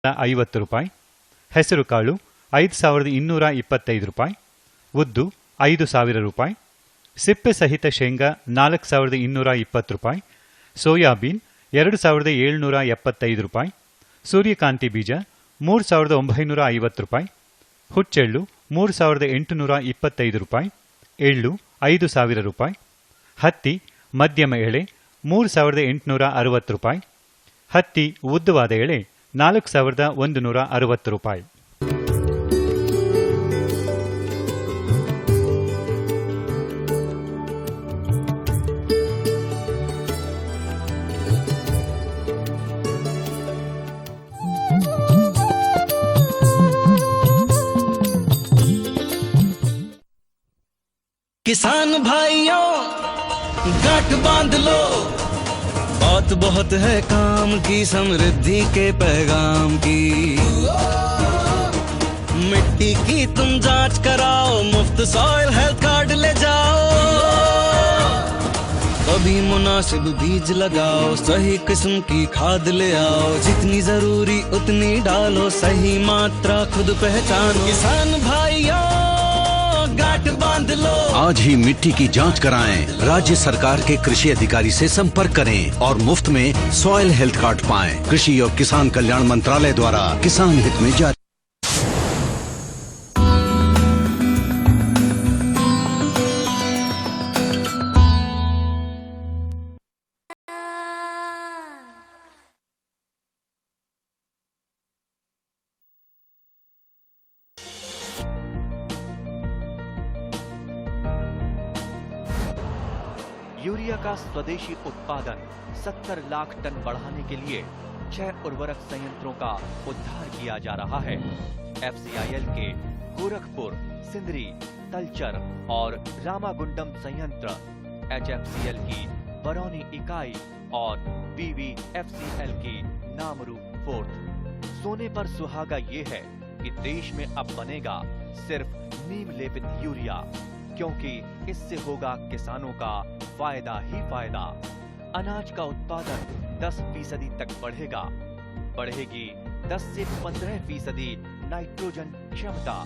50 ರೂಪಾಯಿ, ಹೆಸರುಕಾಳು 5225 ರೂಪಾಯಿ, ಉದ್ದು 5000 ರೂಪಾಯಿ, ಸಿಪ್ಪೆ ಸಹಿತ ಶೇಂಗಾ 4220 ರೂಪಾಯಿ, ಸೋಯಾಬೀನ್ 2775 ರೂಪಾಯಿ, ಸೂರ್ಯಕಾಂತಿ ಬೀಜ 3950 ರೂಪಾಯಿ, ಹುಚ್ಚೆಳ್ಳು 3825 ರೂಪಾಯಿ, ಎಳ್ಳು 5000 ರೂಪಾಯಿ, ಹತ್ತಿ ಮಧ್ಯಮ ಎಳೆ 3860 ರೂಪಾಯಿ, ಹತ್ತಿ ಉದ್ದವಾದ ಎಳೆ 4160 ರೂಪಾಯಿ. किसान भाइयों गांठ बांध लो, बात बहुत है काम की, समृद्धि के पैगाम की। मिट्टी की तुम जांच कराओ, मुफ्त सॉइल हेल्थ कार्ड ले जाओ, कभी मुनासिब बीज लगाओ, सही किस्म की खाद ले आओ, जितनी जरूरी उतनी डालो, सही मात्रा खुद पहचानो। किसान भाइयों गांठ बांध लो, आज ही मिट्टी की जांच कराएं, राज्य सरकार के कृषि अधिकारी से संपर्क करें और मुफ्त में सॉइल हेल्थ कार्ड पाएं। कृषि और किसान कल्याण मंत्रालय द्वारा किसान हित में जारी। यूरिया का स्वदेशी उत्पादन 70 लाख टन बढ़ाने के लिए 6 उर्वरक संयंत्रों का उद्धार किया जा रहा है। FCIL के गोरखपुर, सिंदरी, तलचर और रामागुंडम संयंत्र, HFCL की बरौनी इकाई और BVFCL की नामरू फोर्थ। सोने पर सुहागा ये है कि देश में अब बनेगा सिर्फ नीम लेपित यूरिया, क्योंकि इससे होगा किसानों का फायदा ही फायदा। अनाज का उत्पादन 10% तक बढ़ेगा, बढ़ेगी 10 से 15% नाइट्रोजन क्षमता।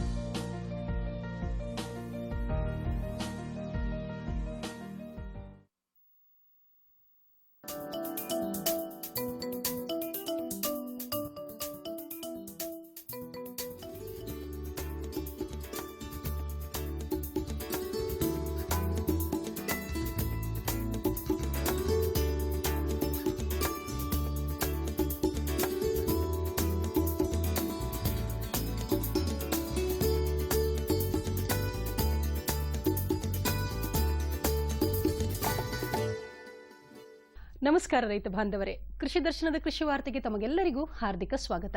ನಮಸ್ಕಾರ ರೈತ ಬಾಂಧವರೇ, ಕೃಷಿ ದರ್ಶನದ ಕೃಷಿ ವಾರ್ತೆಗೆ ತಮಗೆಲ್ಲರಿಗೂ ಹಾರ್ದಿಕ ಸ್ವಾಗತ.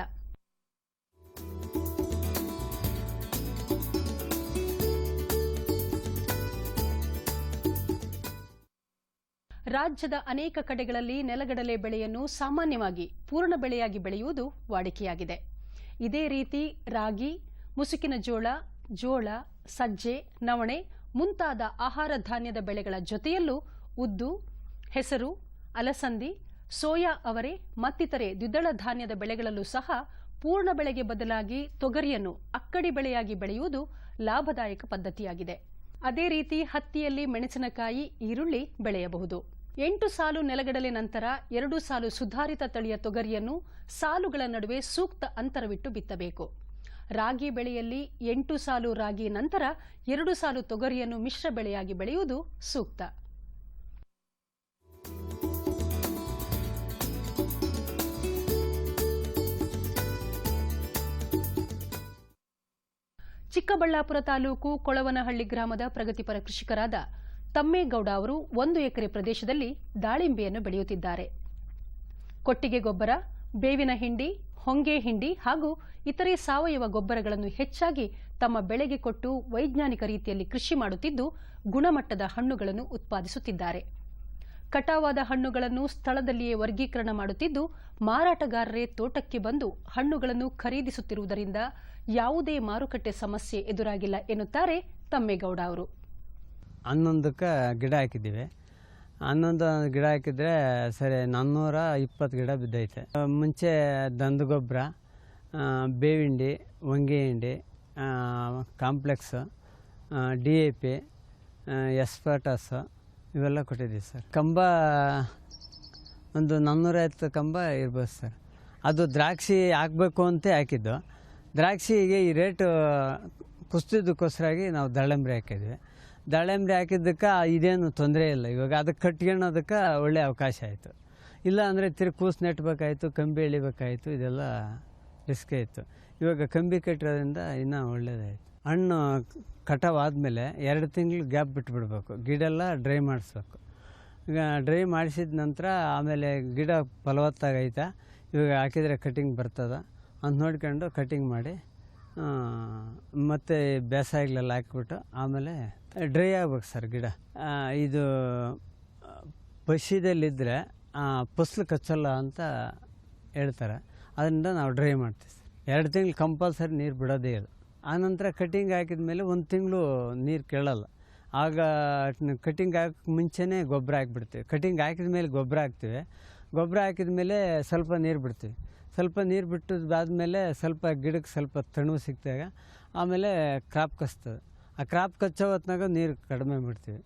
ರಾಜ್ಯದ ಅನೇಕ ಕಡೆಗಳಲ್ಲಿ ನೆಲಗಡಲೆ ಬೆಳೆಯನ್ನು ಸಾಮಾನ್ಯವಾಗಿ ಪೂರ್ಣ ಬೆಳೆಯಾಗಿ ಬೆಳೆಯುವುದು ವಾಡಿಕೆಯಾಗಿದೆ. ಇದೇ ರೀತಿ ರಾಗಿ, ಮುಸುಕಿನ ಜೋಳ, ಜೋಳ, ಸಜ್ಜೆ, ನವಣೆ ಮುಂತಾದ ಆಹಾರ ಧಾನ್ಯದ ಬೆಳೆಗಳ ಜೊತೆಯಲ್ಲೂ ಉದ್ದು, ಹೆಸರು, ಅಲಸಂದಿ, ಸೋಯಾ ಅವರೆ ಮತ್ತಿತರೆ ದ್ವಿದಳ ಧಾನ್ಯದ ಬೆಳೆಗಳಲ್ಲೂ ಸಹ ಪೂರ್ಣ ಬೆಳೆಗೆ ಬದಲಾಗಿ ತೊಗರಿಯನ್ನು ಅಕ್ಕಡಿ ಬೆಳೆಯಾಗಿ ಬೆಳೆಯುವುದು ಲಾಭದಾಯಕ ಪದ್ಧತಿಯಾಗಿದೆ. ಅದೇ ರೀತಿ ಹತ್ತಿಯಲ್ಲಿ ಮೆಣಸಿನಕಾಯಿ, ಈರುಳ್ಳಿ ಬೆಳೆಯಬಹುದು. 8 ಸಾಲು ನೆಲಗಡಲೆ ನಂತರ 2 ಸಾಲು ಸುಧಾರಿತ ತಳಿಯ ತೊಗರಿಯನ್ನು ಸಾಲುಗಳ ನಡುವೆ ಸೂಕ್ತ ಅಂತರವಿಟ್ಟು ಬಿತ್ತಬೇಕು. ರಾಗಿ ಬೆಳೆಯಲ್ಲಿ 8 ಸಾಲು ರಾಗಿ ನಂತರ 2 ಸಾಲು ತೊಗರಿಯನ್ನು ಮಿಶ್ರ ಬೆಳೆಯಾಗಿ ಬೆಳೆಯುವುದು ಸೂಕ್ತ. ಚಿಕ್ಕಬಳ್ಳಾಪುರ ತಾಲೂಕು ಕೊಳವನಹಳ್ಳಿ ಗ್ರಾಮದ ಪ್ರಗತಿಪರ ಕೃಷಿಕರಾದ ತಮ್ಮೇಗೌಡ ಅವರು 1 ಎಕರೆ ಪ್ರದೇಶದಲ್ಲಿ ದಾಳಿಂಬೆಯನ್ನು ಬೆಳೆಯುತ್ತಿದ್ದಾರೆ. ಕೊಟ್ಟಿಗೆ ಗೊಬ್ಬರ, ಬೇವಿನ ಹಿಂಡಿ, ಹೊಂಗೆ ಹಿಂಡಿ ಹಾಗೂ ಇತರೆ ಸಾವಯವ ಗೊಬ್ಬರಗಳನ್ನು ಹೆಚ್ಚಾಗಿ ತಮ್ಮ ಬೆಳೆಗೆ ಕೊಟ್ಟು ವೈಜ್ಞಾನಿಕ ರೀತಿಯಲ್ಲಿ ಕೃಷಿ ಮಾಡುತ್ತಿದ್ದು ಗುಣಮಟ್ಟದ ಹಣ್ಣುಗಳನ್ನು ಉತ್ಪಾದಿಸುತ್ತಿದ್ದಾರೆ. ಕಟಾವಾದ ಹಣ್ಣುಗಳನ್ನು ಸ್ಥಳದಲ್ಲಿಯೇ ವರ್ಗೀಕರಣ ಮಾಡುತ್ತಿದ್ದು ಮಾರಾಟಗಾರರೇ ತೋಟಕ್ಕೆ ಬಂದು ಹಣ್ಣುಗಳನ್ನು ಖರೀದಿಸುತ್ತಿರುವುದರಿಂದ ಯಾವುದೇ ಮಾರುಕಟ್ಟೆ ಸಮಸ್ಯೆ ಎದುರಾಗಿಲ್ಲ ಎನ್ನುತ್ತಾರೆ ತಮ್ಮೇಗೌಡ ಅವರು. 11 ಗಿಡ ಹಾಕಿದ್ದೀವಿ. 11 ಗಿಡ ಹಾಕಿದ್ರೆ ಸರಿ 420 ಗಿಡ ಬಿದ್ದೈತೆ. ಮುಂಚೆ ದನದ ಗೊಬ್ಬರ ಬೇವಿಂಡಿ, ಹೊಂಗೆ ಹಿಂಡಿ, ಕಾಂಪ್ಲೆಕ್ಸ್, DAP, ಎಸ್ಪರ್ಟಸ್ ಇವೆಲ್ಲ ಕೊಟ್ಟಿದ್ದೀವಿ ಸರ್. ಕಂಬ ಒಂದು 450 ಕಂಬ ಇರ್ಬೋದು ಸರ್. ಅದು ದ್ರಾಕ್ಷಿ ಹಾಕಬೇಕು ಅಂತ ಹಾಕಿದ್ದು. ದ್ರಾಕ್ಷಿಗೆ ಈ ರೇಟು ಕುಸಿದಿದ್ದಕ್ಕೋಸ್ಕರಾಗಿ ನಾವು ದಾಳಿಂಬ್ರಿ ಹಾಕಿದ್ವಿ. ದಾಳಿಂಬ್ರಿ ಹಾಕಿದ್ದಕ್ಕೆ ಇದೇನು ತೊಂದರೆ ಇಲ್ಲ. ಇವಾಗ ಅದಕ್ಕೆ ಕಟ್ಕೊಳ್ಳೋದಕ್ಕೆ ಒಳ್ಳೆಯ ಅವಕಾಶ ಆಯಿತು. ಇಲ್ಲ ಅಂದರೆ ಕೂಸು ನೆಟ್ಟಬೇಕಾಯ್ತು, ಕಂಬಿ ಎಳಿಬೇಕಾಯಿತು, ಇದೆಲ್ಲ ರಿಸ್ಕ್ ಇತ್ತು. ಇವಾಗ ಕಂಬಿ ಕಟ್ಟಿರೋದ್ರಿಂದ ಇನ್ನೂ ಒಳ್ಳೆಯದಾಯಿತು. ಹಣ್ಣು ಕಟಾವು ಆದಮೇಲೆ 2 ತಿಂಗಳು ಗ್ಯಾಪ್ ಬಿಟ್ಬಿಡ್ಬೇಕು. ಗಿಡ ಎಲ್ಲ ಡ್ರೈ ಮಾಡಿಸ್ಬೇಕು. ಈಗ ಡ್ರೈ ಮಾಡಿಸಿದ ನಂತರ ಆಮೇಲೆ ಗಿಡ ಫಲವತ್ತಾಗೈತೆ, ಇವಾಗ ಹಾಕಿದರೆ ಕಟಿಂಗ್ ಬರ್ತದೆ ಅಂತ ನೋಡ್ಕೊಂಡು ಕಟಿಂಗ್ ಮಾಡಿ ಮತ್ತು ಬೇಸಾಯಗಳೆಲ್ಲ ಹಾಕ್ಬಿಟ್ಟು ಆಮೇಲೆ ಡ್ರೈ ಆಗ್ಬೇಕು ಸರ್ ಗಿಡ. ಇದು ಪಶಿದಲ್ಲಿದ್ದರೆ ಫಸಲು ಕಚ್ಚಲ್ಲ ಅಂತ ಹೇಳ್ತಾರೆ. ಅದರಿಂದ ನಾವು ಡ್ರೈ ಮಾಡ್ತೀವಿ ಸರ್. 2 ತಿಂಗಳು ಕಂಪಲ್ಸರಿ ನೀರು ಬಿಡೋದೇ ಇಲ್ಲ. ಆನಂತರ ಕಟಿಂಗ್ ಹಾಕಿದ ಮೇಲೆ 1 ತಿಂಗಳು ನೀರು ಕೇಳಲ್ಲ. ಆಗ ಕಟಿಂಗ್ ಹಾಕಕ್ಕೆ ಮುಂಚೆನೇ ಗೊಬ್ಬರ ಹಾಕಿಬಿಡ್ತೀವಿ. ಕಟಿಂಗ್ ಹಾಕಿದ ಮೇಲೆ ಗೊಬ್ಬರ ಹಾಕ್ತೀವಿ. ಗೊಬ್ಬರ ಹಾಕಿದ ಮೇಲೆ ಸ್ವಲ್ಪ ನೀರು ಬಿಡ್ತೀವಿ. ಸ್ವಲ್ಪ ನೀರು ಬಿಟ್ಟದಾದಮೇಲೆ ಸ್ವಲ್ಪ ಗಿಡಕ್ಕೆ ಸ್ವಲ್ಪ ತಣ್ಣು ಸಿಕ್ತಾಗ ಆಮೇಲೆ ಕ್ರಾಪ್ ಕಚ್ತದೆ. ಆ ಕ್ರಾಪ್ ಕಚ್ಚೋ ಹೊತ್ನಾಗ ನೀರು ಕಡಿಮೆ ಬಿಡ್ತೀವಿ.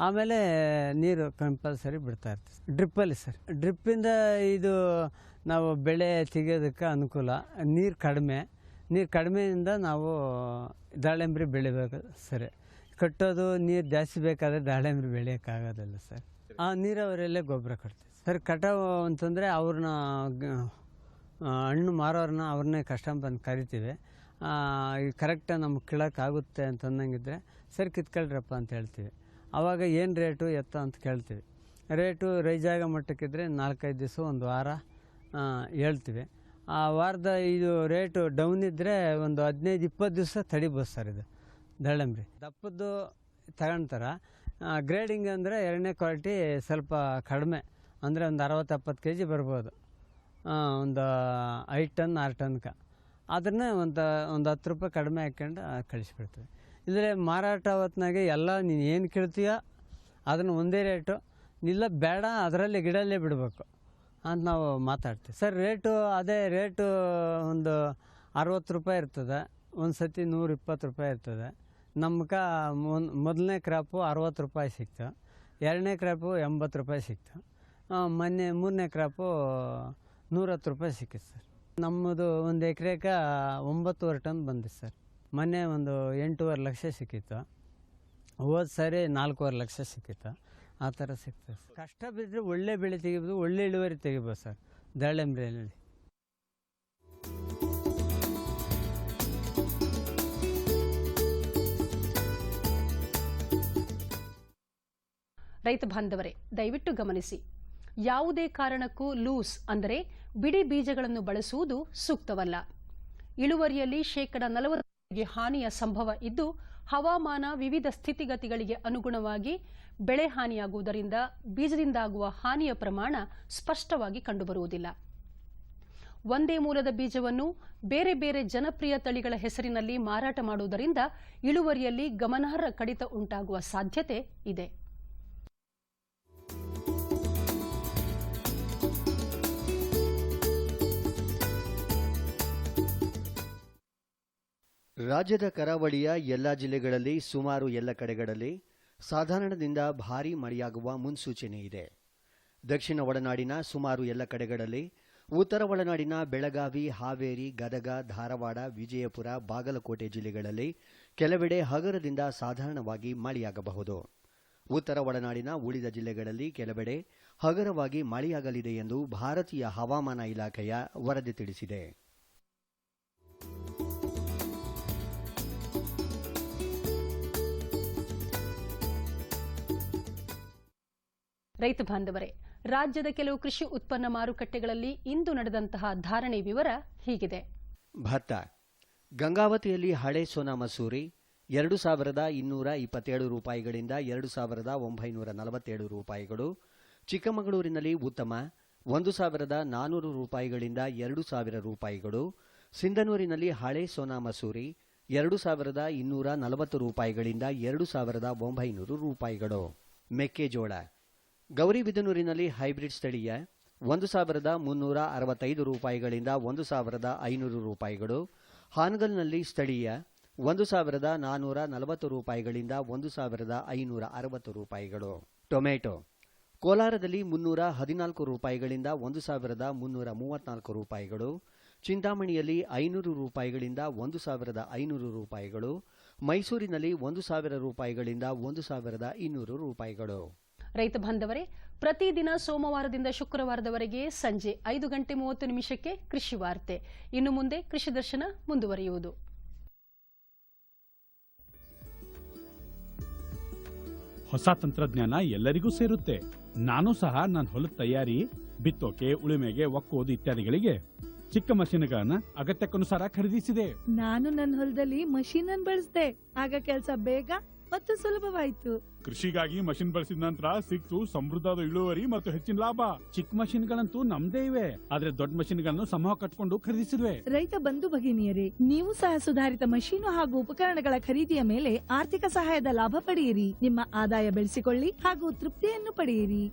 ಆಮೇಲೆ ನೀರು ಕಂಪಲ್ಸರಿ ಬಿಡ್ತಾ ಇರ್ತೀವಿ. ಡ್ರಿಪ್ಪಲ್ಲಿ ಸರ್. ಡ್ರಿಪ್ಪಿಂದ ಇದು ನಾವು ಬೆಳೆ ತೆಗೆಯೋದಕ್ಕೆ ಅನುಕೂಲ. ನೀರು ಕಡಿಮೆಯಿಂದ ನಾವು ದಾಳಿಂಬ್ರಿ ಬೆಳಿಬೇಕು ಸರಿ. ಕಟ್ಟೋದು ನೀರು ಜಾಸ್ತಿ ಬೇಕಾದರೆ ದಾಳಿಂಬ್ರಿ ಬೆಳೆಯೋಕ್ಕಾಗೋದಿಲ್ಲ ಸರ್. ನೀರಾವರಿಯಲ್ಲೇ ಗೊಬ್ಬರ ಕೊಡ್ತೀವಿ ಸರ್. ಕಟಾವು ಅಂತಂದರೆ ಅವ್ರನ್ನ ಹಣ್ಣು ಮಾರೋರನ್ನ ಅವ್ರನ್ನೇ ಬಂದು ಕರಿತೀವಿ. ಕರೆಕ್ಟಾಗಿ ನಮ್ಗೆ ಕೀಳೋಕ್ಕಾಗುತ್ತೆ ಅಂತಂದಂಗಿದ್ರೆ ಸರಿ ಕಿತ್ಕೊಳ್ರಪ್ಪ ಅಂತ ಹೇಳ್ತೀವಿ. ಆವಾಗ ಏನು ರೇಟು ಎತ್ತ ಅಂತ ಕೇಳ್ತೀವಿ. ರೇಟು ರೈಜಾಗ ಮಟ್ಟಕ್ಕಿದ್ರೆ 4-5 ದಿವಸ, 1 ವಾರ ಹೇಳ್ತೀವಿ. ಆ ವಾರದ ಇದು ರೇಟು ಡೌನ್ ಇದ್ದರೆ ಒಂದು 15-20 ದಿವಸ ತಡಿಬೋದು ಸರ್. ಇದು ದಾಳಿಂಬ್ರಿ ದಪ್ಪದ್ದು ತಗೊಳ್ತಾರೆ. ಗ್ರೇಡಿಂಗ್ ಅಂದರೆ 2ನೇ ಕ್ವಾಲಿಟಿ ಸ್ವಲ್ಪ ಕಡಿಮೆ, ಅಂದರೆ ಒಂದು 60-70 kg ಬರ್ಬೋದು. ಒಂದು 5 ಟನ್ 6 ಟನ್ಗೆ. ಅದನ್ನೇ ಒಂದು 10 ರೂಪಾಯಿ ಕಡಿಮೆ ಹಾಕ್ಕೊಂಡು ಕಳಿಸ್ಬಿಡ್ತೀವಿ. ಇಲ್ಲೇ ಮಾರಾಟ ಹೊತ್ನಾಗೆ ಎಲ್ಲ ನೀನು ಏನು ಕೇಳ್ತೀಯ ಅದನ್ನು ಒಂದೇ ರೇಟು, ಇಲ್ಲ ಬೇಡ ಅದರಲ್ಲಿ ಗಿಡಲ್ಲೇ ಬಿಡಬೇಕು ಅಂತ ನಾವು ಮಾತಾಡ್ತೀವಿ ಸರ್. ಅದೇ ರೇಟು ಒಂದು 60 ರೂಪಾಯಿ ಇರ್ತದೆ, ಒಂದು ಸತಿ 120 ರೂಪಾಯಿ ಇರ್ತದೆ. ನಮ್ಗೆ ಮೊದಲನೇ ಕ್ರಾಪು 60 ರೂಪಾಯಿ ಸಿಕ್ತು, 2ನೇ ಕ್ರಾಪು 80 ರೂಪಾಯಿ ಸಿಕ್ತು, ಮೊನ್ನೆ 3ನೇ ಕ್ರಾಪು 110 ರೂಪಾಯಿ ಸಿಕ್ಕಿತ್ತು ಸರ್. ನಮ್ಮದು ಒಂದು ಎಕರೆಗೆ 9.5 ಟನ್ ಬಂದಿತ್ತು ಸರ್. ಮೊನ್ನೆ ಒಂದು 8.5 ಲಕ್ಷ ಸಿಕ್ಕಿತ್ತು. ಹೋದ ಸಾರಿ 4.5 ಲಕ್ಷ ಸಿಕ್ಕಿತ್ತು. ಆ ಥರ ಸಿಗ್ತದೆ. ಕಷ್ಟ ಬಿದ್ದರೆ ಒಳ್ಳೆ ಬೆಳೆ ತೆಗಿಬೋದು, ಒಳ್ಳೆ ಇಳುವರಿ ತೆಗಿಬೋದು ಸರ್ ದಾಳಿಂಬ್ರಿಯಲ್ಲಿ. ರೈತ ಬಾಂಧವರೇ, ದಯವಿಟ್ಟು ಗಮನಿಸಿ, ಯಾವುದೇ ಕಾರಣಕ್ಕೂ ಲೂಸ್ ಅಂದರೆ ಬಿಡಿ ಬೀಜಗಳನ್ನು ಬಳಸುವುದು ಸೂಕ್ತವಲ್ಲ. ಇಳುವರಿಯಲ್ಲಿ 40% ಹಾನಿಯ ಸಂಭವ ಇದ್ದು, ಹವಾಮಾನ ವಿವಿಧ ಸ್ಥಿತಿಗತಿಗಳಿಗೆ ಅನುಗುಣವಾಗಿ ಬೆಳೆ ಹಾನಿಯಾಗುವುದರಿಂದ ಬೀಜದಿಂದಾಗುವ ಹಾನಿಯ ಪ್ರಮಾಣ ಸ್ಪಷ್ಟವಾಗಿ ಕಂಡುಬರುವುದಿಲ್ಲ. ಒಂದೇ ಮೂಲದ ಬೀಜವನ್ನು ಬೇರೆ ಬೇರೆ ಜನಪ್ರಿಯ ತಳಿಗಳ ಹೆಸರಿನಲ್ಲಿ ಮಾರಾಟ ಮಾಡುವುದರಿಂದ ಇಳುವರಿಯಲ್ಲಿ ಗಮನಾರ್ಹ ಕಡಿತ ಉಂಟಾಗುವ ಸಾಧ್ಯತೆ ಇದೆ. ರಾಜ್ಯದ ಕರಾವಳಿಯ ಎಲ್ಲ ಜಿಲ್ಲೆಗಳಲ್ಲಿ ಸುಮಾರು ಎಲ್ಲ ಕಡೆಗಳಲ್ಲಿ ಸಾಧಾರಣದಿಂದ ಭಾರೀ ಮಳೆಯಾಗುವ ಮುನ್ಸೂಚನೆ ಇದೆ. ದಕ್ಷಿಣ ಒಳನಾಡಿನ ಸುಮಾರು ಎಲ್ಲ ಕಡೆಗಳಲ್ಲಿ, ಉತ್ತರ ಒಳನಾಡಿನ ಬೆಳಗಾವಿ, ಹಾವೇರಿ, ಗದಗ, ಧಾರವಾಡ, ವಿಜಯಪುರ, ಬಾಗಲಕೋಟೆ ಜಿಲ್ಲೆಗಳಲ್ಲಿ ಕೆಲವೆಡೆ ಹಗುರದಿಂದ ಸಾಧಾರಣವಾಗಿ ಮಳೆಯಾಗಬಹುದು. ಉತ್ತರ ಒಳನಾಡಿನ ಉಳಿದ ಜಿಲ್ಲೆಗಳಲ್ಲಿ ಕೆಲವೆಡೆ ಹಗುರವಾಗಿ ಮಳೆಯಾಗಲಿದೆ ಎಂದು ಭಾರತೀಯ ಹವಾಮಾನ ಇಲಾಖೆಯ ವರದಿ ತಿಳಿಸಿದೆ. ರೈತ ಬಾಂಧವರೇ, ರಾಜ್ಯದ ಕೆಲವು ಕೃಷಿ ಉತ್ಪನ್ನ ಮಾರುಕಟ್ಟೆಗಳಲ್ಲಿ ಇಂದು ನಡೆದಂತಹ ಧಾರಣೆ ವಿವರ ಹೀಗಿದೆ. ಭತ್ತ ಗಂಗಾವತಿಯಲ್ಲಿ ಹಳೆ ಸೋನಾ ಮಸೂರಿ 2227 ರೂಪಾಯಿಗಳಿಂದ 2947 ರೂಪಾಯಿಗಳು. ಚಿಕ್ಕಮಗಳೂರಿನಲ್ಲಿ ಉತ್ತಮ 1400 ರೂಪಾಯಿಗಳಿಂದ 2000 ರೂಪಾಯಿಗಳು. ಸಿಂಧನೂರಿನಲ್ಲಿ ಹಳೆ ಸೋನಾ ಮಸೂರಿ 2240 ರೂಪಾಯಿಗಳಿಂದ 2900 ರೂಪಾಯಿಗಳು. ಮೆಕ್ಕೆಜೋಳ ಗೌರಿಬಿದನೂರಿನಲ್ಲಿ ಹೈಬ್ರಿಡ್ ಸ್ಥಳೀಯ 1,365 ರೂಪಾಯಿಗಳಿಂದ 1,500 ರೂಪಾಯಿಗಳು. ಹಾನಗಲ್ನಲ್ಲಿ ಸ್ಥಳೀಯ 1,440 ರೂಪಾಯಿಗಳಿಂದ 1,560 ರೂಪಾಯಿಗಳು. ಟೊಮೆಟೊ ಕೋಲಾರದಲ್ಲಿ 314 ರೂಪಾಯಿಗಳಿಂದ 1,334 ರೂಪಾಯಿಗಳು. ಚಿಂತಾಮಣಿಯಲ್ಲಿ 500 ರೂಪಾಯಿಗಳಿಂದ 1,500 ರೂಪಾಯಿಗಳು. ಮೈಸೂರಿನಲ್ಲಿ 1,000 ರೂಪಾಯಿಗಳಿಂದ 1,200 ರೂಪಾಯಿಗಳು. ರೈತ ಬಾಂಧವರೇ, ಪ್ರತಿದಿನ ಸೋಮವಾರದಿಂದ ಶುಕ್ರವಾರದವರೆಗೆ ಸಂಜೆ 5:30 ಕೃಷಿ ವಾರ್ತೆ. ಇನ್ನು ಮುಂದೆ ಕೃಷಿ ದರ್ಶನ ಮುಂದುವರಿಯುವುದು. ಹೊಸ ತಂತ್ರಜ್ಞಾನ ಎಲ್ಲರಿಗೂ ಸೇರುತ್ತೆ. ನಾನು ಸಹ ನನ್ನ ಹೊಲದ ತಯಾರಿ, ಬಿತ್ತೋಕೆ, ಉಳುಮೆಗೆ, ಒಕ್ಕೋದು ಇತ್ಯಾದಿಗಳಿಗೆ ಚಿಕ್ಕ ಮಷೀನ್ಗಳನ್ನ ಅಗತ್ಯಕ್ಕನುಸಾರ ಖರೀದಿಸಿದೆ. ನಾನು ನನ್ನ ಹೊಲದಲ್ಲಿ ಮಷೀನ್ ಅನ್ನು ಬಳಸಿದೆ. ಆಗ ಕೆಲಸ ಬೇಗ ಮತ್ತು ಸುಲಭವಾಯಿತು. ಕೃಷಿಗಾಗಿ ಮಷೀನ್ ಬಳಸಿದ ನಂತರ ಸಿಕ್ತು ಸಮೃದ್ಧವಾದ ಇಳುವರಿ ಮತ್ತು ಹೆಚ್ಚಿನ ಲಾಭ. ಚಿಕ್ಕ ಮಷೀನ್ಗಳಂತೂ ನಮ್ದೇ ಇವೆ, ಆದ್ರೆ ದೊಡ್ಡ ಮಷೀನ್ಗಳನ್ನು ಸಮೂಹ ಕಟ್ಕೊಂಡು ಖರೀದಿಸಿದ್ವಿ. ರೈತ ಬಂಧು ಭಗಿನಿಯರೇ, ನೀವು ಸಹ ಸುಧಾರಿತ ಮಷೀನು ಹಾಗೂ ಉಪಕರಣಗಳ ಖರೀದಿಯ ಮೇಲೆ ಆರ್ಥಿಕ ಸಹಾಯದ ಲಾಭ ಪಡೆಯಿರಿ. ನಿಮ್ಮ ಆದಾಯ ಬೆಳೆಸಿಕೊಳ್ಳಿ ಹಾಗೂ ತೃಪ್ತಿಯನ್ನು ಪಡೆಯಿರಿ.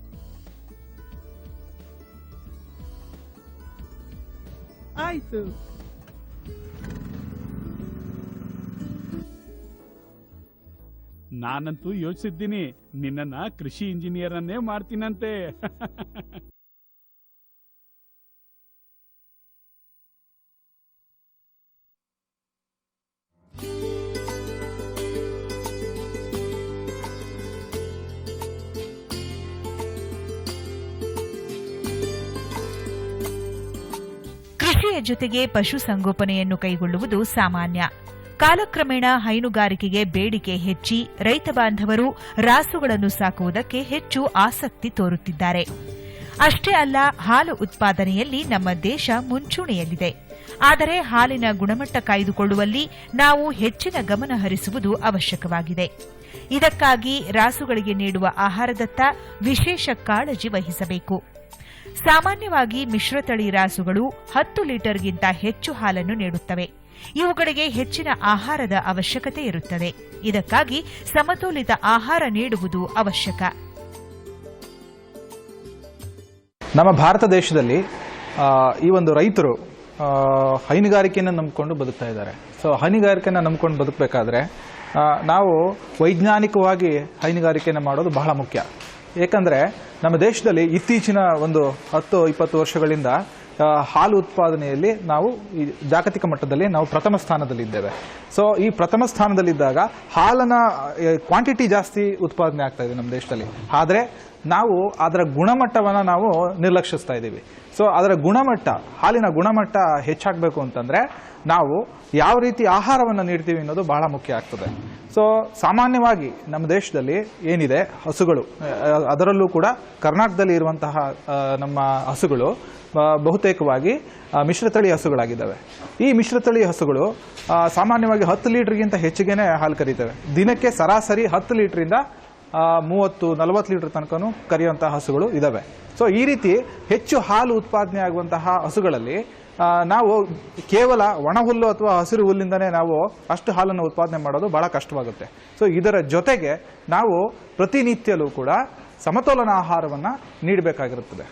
ಆಯ್ತು. ನಾನಂತೂ ಯೋಚಿಸಿದ್ದೀನಿ, ನಿನ್ನನ್ನ ಕೃಷಿ ಇಂಜಿನಿಯರ್ ಅನ್ನೇ ಮಾಡ್ತೀನಂತೆ. ಕೃಷಿಯ ಜೊತೆಗೆ ಪಶುಸಂಗೋಪನೆಯನ್ನು ಕೈಗೊಳ್ಳುವುದು ಸಾಮಾನ್ಯ. ಕಾಲಕ್ರಮೇಣ ಹೈನುಗಾರಿಕೆಗೆ ಬೇಡಿಕೆ ಹೆಚ್ಚಿ ರೈತ ಬಾಂಧವರು ರಾಸುಗಳನ್ನು ಸಾಕುವುದಕ್ಕೆ ಹೆಚ್ಚು ಆಸಕ್ತಿ ತೋರುತ್ತಿದ್ದಾರೆ. ಅಷ್ಟೇ ಅಲ್ಲ, ಹಾಲು ಉತ್ಪಾದನೆಯಲ್ಲಿ ನಮ್ಮ ದೇಶ ಮುಂಚೂಣಿಯಲ್ಲಿದೆ. ಆದರೆ ಹಾಲಿನ ಗುಣಮಟ್ಟ ಕಾಯ್ದುಕೊಳ್ಳುವಲ್ಲಿ ನಾವು ಹೆಚ್ಚಿನ ಗಮನ ಹರಿಸುವುದು ಅವಶ್ಯಕವಾಗಿದೆ. ಇದಕ್ಕಾಗಿ ರಾಸುಗಳಿಗೆ ನೀಡುವ ಆಹಾರದತ್ತ ವಿಶೇಷ ಕಾಳಜಿ ವಹಿಸಬೇಕು. ಸಾಮಾನ್ಯವಾಗಿ ಮಿಶ್ರತಳಿ ರಾಸುಗಳು 10 ಲೀಟರ್ಗಿಂತ ಹೆಚ್ಚು ಹಾಲನ್ನು ನೀಡುತ್ತವೆ. ಇವುಗಳಿಗೆ ಹೆಚ್ಚಿನ ಆಹಾರದ ಅವಶ್ಯಕತೆ ಇರುತ್ತದೆ. ಇದಕ್ಕಾಗಿ ಸಮತೋಲಿತ ಆಹಾರ ನೀಡುವುದು ಅವಶ್ಯಕ. ನಮ್ಮ ಭಾರತ ದೇಶದಲ್ಲಿ ಈ ಒಂದು ರೈತರು ಹೈನುಗಾರಿಕೆಯನ್ನು ನಂಬಿಕೊಂಡು ಬದುಕ್ತಾ ಇದ್ದಾರೆ. ಸೊ ಹೈನುಗಾರಿಕೆಯನ್ನು ನಂಬಿಕೊಂಡು ಬದುಕಬೇಕಾದ್ರೆ ನಾವು ವೈಜ್ಞಾನಿಕವಾಗಿ ಹೈನುಗಾರಿಕೆಯನ್ನು ಮಾಡೋದು ಬಹಳ ಮುಖ್ಯ. ಏಕೆಂದರೆ ನಮ್ಮ ದೇಶದಲ್ಲಿ ಇತ್ತೀಚಿನ ಒಂದು 10-20 ವರ್ಷಗಳಿಂದ ಹಾಲು ಉತ್ಪಾದನೆಯಲ್ಲಿ ನಾವು ಈ ಜಾಗತಿಕ ಮಟ್ಟದಲ್ಲಿ ನಾವು ಪ್ರಥಮ ಸ್ಥಾನದಲ್ಲಿದ್ದೇವೆ. ಸೊ ಈ ಪ್ರಥಮ ಸ್ಥಾನದಲ್ಲಿದ್ದಾಗ ಹಾಲನ ಕ್ವಾಂಟಿಟಿ ಜಾಸ್ತಿ ಉತ್ಪಾದನೆ ಆಗ್ತಾ ಇದೆ ನಮ್ಮ ದೇಶದಲ್ಲಿ. ಆದರೆ ನಾವು ಅದರ ಗುಣಮಟ್ಟವನ್ನು ನಾವು ನಿರ್ಲಕ್ಷಿಸ್ತಾ ಇದ್ದೀವಿ. ಸೊ ಅದರ ಗುಣಮಟ್ಟ, ಹಾಲಿನ ಗುಣಮಟ್ಟ ಹೆಚ್ಚಾಗಬೇಕು ಅಂತಂದರೆ ನಾವು ಯಾವ ರೀತಿ ಆಹಾರವನ್ನು ನೀಡ್ತೀವಿ ಅನ್ನೋದು ಬಹಳ ಮುಖ್ಯ ಆಗ್ತದೆ. ಸೊ ಸಾಮಾನ್ಯವಾಗಿ ನಮ್ಮ ದೇಶದಲ್ಲಿ ಏನಿದೆ ಹಸುಗಳು, ಅದರಲ್ಲೂ ಕೂಡ ಕರ್ನಾಟಕದಲ್ಲಿ ಇರುವಂತಹ ನಮ್ಮ ಹಸುಗಳು ಬಹುತೇಕವಾಗಿ ಮಿಶ್ರತಳಿ ಹಸುಗಳಾಗಿದ್ದಾವೆ. ಈ ಮಿಶ್ರತಳಿ ಹಸುಗಳು ಸಾಮಾನ್ಯವಾಗಿ 10 ಲೀಟರ್ಗಿಂತ ಹೆಚ್ಚಿಗೆನೇ ಹಾಲು ಕರೀತವೆ. ದಿನಕ್ಕೆ ಸರಾಸರಿ 10 ಲೀಟರಿಂದ 30-40 ಲೀಟರ್ ತನಕನೂ ಕರೆಯುವಂತಹ ಹಸುಗಳು ಇದ್ದಾವೆ. ಸೊ ಈ ರೀತಿ ಹೆಚ್ಚು ಹಾಲು ಉತ್ಪಾದನೆ ಆಗುವಂತಹ ಹಸುಗಳಲ್ಲಿ ನಾವು ಕೇವಲ ಒಣ ಹುಲ್ಲು ಅಥವಾ ಹಸಿರು ಹುಲ್ಲಿಂದನೇ ನಾವು ಅಷ್ಟು ಹಾಲನ್ನು ಉತ್ಪಾದನೆ ಮಾಡೋದು ಬಹಳ ಕಷ್ಟವಾಗುತ್ತೆ. ಸೊ ಇದರ ಜೊತೆಗೆ ನಾವು ಪ್ರತಿನಿತ್ಯಲೂ ಕೂಡ ಸಮತೋಲನ ಆಹಾರವನ್ನು ನೀಡಬೇಕಾಗಿರುತ್ತದೆ.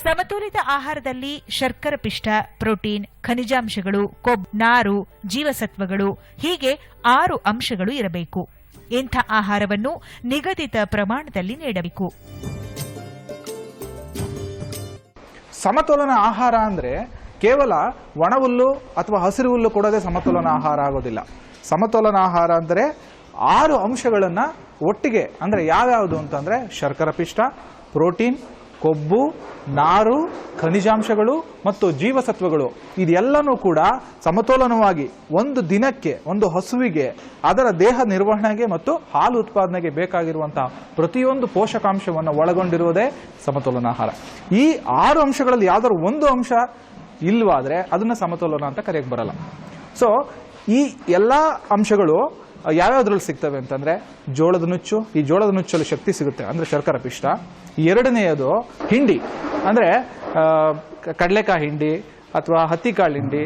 ಸಮತೋಲಿತ ಆಹಾರದಲ್ಲಿ ಶರ್ಕರ ಪಿಷ್ಟ, ಪ್ರೋಟೀನ್, ಖನಿಜಾಂಶಗಳು, ಕೊಬ್ಬು, ನಾರು, ಜೀವಸತ್ವಗಳು ಹೀಗೆ 6 ಅಂಶಗಳು ಇರಬೇಕು. ಇಂಥ ಆಹಾರವನ್ನು ನಿಗದಿತ ಪ್ರಮಾಣದಲ್ಲಿ ನೀಡಬೇಕು. ಸಮತೋಲನ ಆಹಾರ ಅಂದರೆ ಕೇವಲ ಒಣ ಹುಲ್ಲು ಅಥವಾ ಹಸಿರು ಹುಲ್ಲು ಕೊಡೋದೇ ಸಮತೋಲನ ಆಹಾರ ಆಗೋದಿಲ್ಲ. ಸಮತೋಲನ ಆಹಾರ ಅಂದರೆ 6 ಅಂಶಗಳನ್ನು ಒಟ್ಟಿಗೆ, ಅಂದರೆ ಯಾವ್ಯಾವುದು ಅಂತಂದರೆ ಶರ್ಕರ ಪಿಷ್ಟ, ಪ್ರೋಟೀನ್, ಕೊಬ್ಬು, ನಾರು, ಖನಿಜಾಂಶಗಳು ಮತ್ತು ಜೀವಸತ್ವಗಳು ಇದೆಲ್ಲನೂ ಕೂಡ ಸಮತೋಲನವಾಗಿ ಒಂದು ದಿನಕ್ಕೆ ಒಂದು ಹಸುವಿಗೆ ಅದರ ದೇಹ ನಿರ್ವಹಣೆಗೆ ಮತ್ತು ಹಾಲು ಉತ್ಪಾದನೆಗೆ ಬೇಕಾಗಿರುವಂತಹ ಪ್ರತಿಯೊಂದು ಪೋಷಕಾಂಶವನ್ನು ಒಳಗೊಂಡಿರುವುದೇ ಸಮತೋಲನ ಆಹಾರ. ಈ 6 ಅಂಶಗಳಲ್ಲಿ ಯಾವ್ದಾದ್ರು ಒಂದು ಅಂಶ ಇಲ್ವಾದರೆ ಅದನ್ನು ಸಮತೋಲನ ಅಂತ ಕರೆಯಕ್ಕೆ ಬರಲ್ಲ. ಸೊ ಈ ಎಲ್ಲ ಅಂಶಗಳು ಯಾವ್ಯಾವ್ದ್ರಲ್ಲಿ ಸಿಗ್ತವೆ ಅಂತಂದರೆ ಜೋಳದ ನುಚ್ಚು, ಈ ಜೋಳದ ನುಚ್ಚಲ್ಲಿ ಶಕ್ತಿ ಸಿಗುತ್ತೆ ಅಂದರೆ ಶರ್ಕರ ಪಿಷ್ಟ. ಎರಡನೆಯದು ಹಿಂಡಿ, ಅಂದರೆ ಕಡಲೆಕಾಯಿ ಹಿಂಡಿ ಅಥವಾ ಹತ್ತಿಕಾಳು ಹಿಂಡಿ,